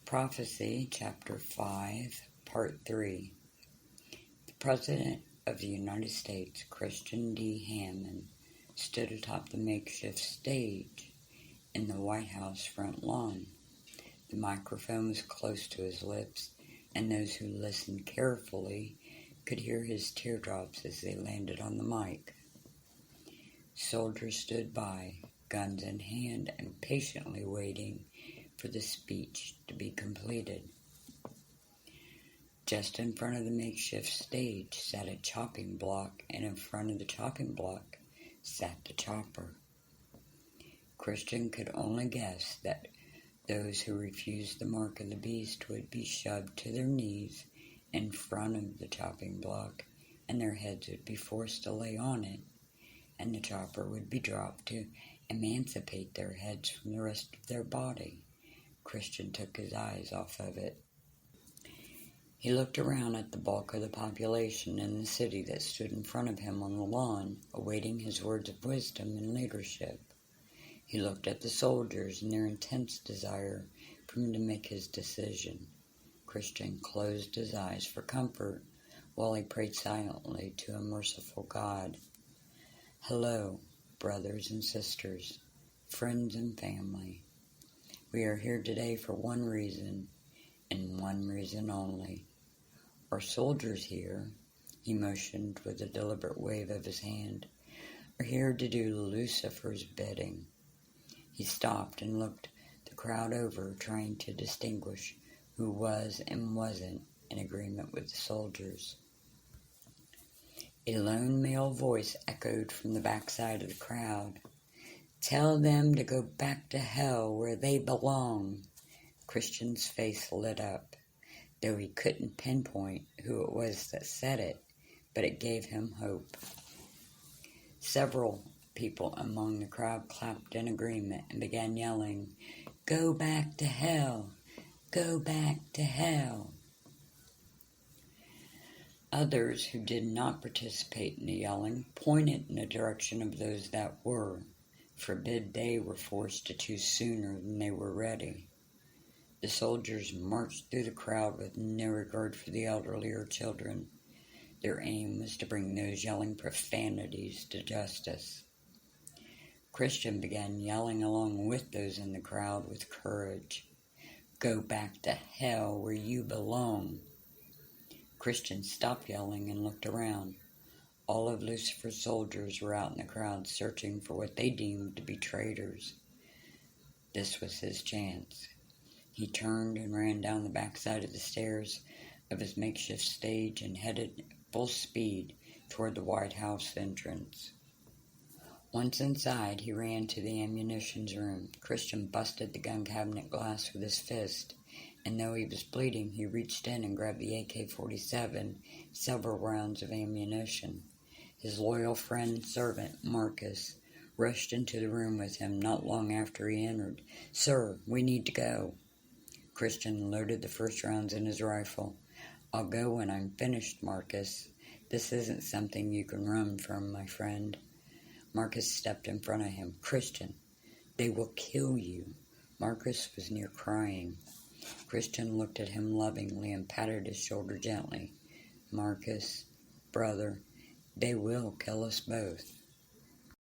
Prophecy, Chapter 5, Part 3. The President of the United States, Christian D. Hammond, stood atop the makeshift stage in the White House front lawn. The microphone was close to his lips, and those who listened carefully could hear his teardrops as they landed on the mic. Soldiers stood by, guns in hand, and patiently waiting for the speech to be completed. Just in front of the makeshift stage sat a chopping block, and in front of the chopping block sat the chopper. Christian could only guess that those who refused the mark of the beast would be shoved to their knees in front of the chopping block, and their heads would be forced to lay on it, and the chopper would be dropped to emancipate their heads from the rest of their body. Christian took his eyes off of it. He looked around at the bulk of the population in the city that stood in front of him on the lawn, awaiting his words of wisdom and leadership. He looked at the soldiers and their intense desire for him to make his decision. Christian closed his eyes for comfort while he prayed silently to a merciful God. Hello, brothers and sisters, friends and family. We are here today for one reason, and one reason only. Our soldiers here, he motioned with a deliberate wave of his hand, are here to do Lucifer's bidding. He stopped and looked the crowd over, trying to distinguish who was and wasn't in agreement with the soldiers. A lone male voice echoed from the backside of the crowd. Tell them to go back to hell where they belong. Christian's face lit up, though he couldn't pinpoint who it was that said it, but it gave him hope. Several people among the crowd clapped in agreement and began yelling, Go back to hell! Go back to hell! Others who did not participate in the yelling pointed in the direction of those that were. Forbid they were forced to choose sooner than they were ready. The soldiers marched through the crowd with no regard for the elderly or children. Their aim was to bring those yelling profanities to justice. Christian began yelling along with those in the crowd with courage. Go back to hell where you belong. Christian stopped yelling and looked around. All of Lucifer's soldiers were out in the crowd searching for what they deemed to be traitors. This was his chance. He turned and ran down the backside of the stairs of his makeshift stage and headed full speed toward the White House entrance. Once inside, he ran to the ammunitions room. Christian busted the gun cabinet glass with his fist, and though he was bleeding, he reached in and grabbed the AK-47, several rounds of ammunition. His loyal friend and servant, Marcus, rushed into the room with him not long after he entered. Sir, we need to go. Christian loaded the first rounds in his rifle. I'll go when I'm finished, Marcus. This isn't something you can run from, my friend. Marcus stepped in front of him. Christian, they will kill you. Marcus was near crying. Christian looked at him lovingly and patted his shoulder gently. Marcus, brother, they will kill us both.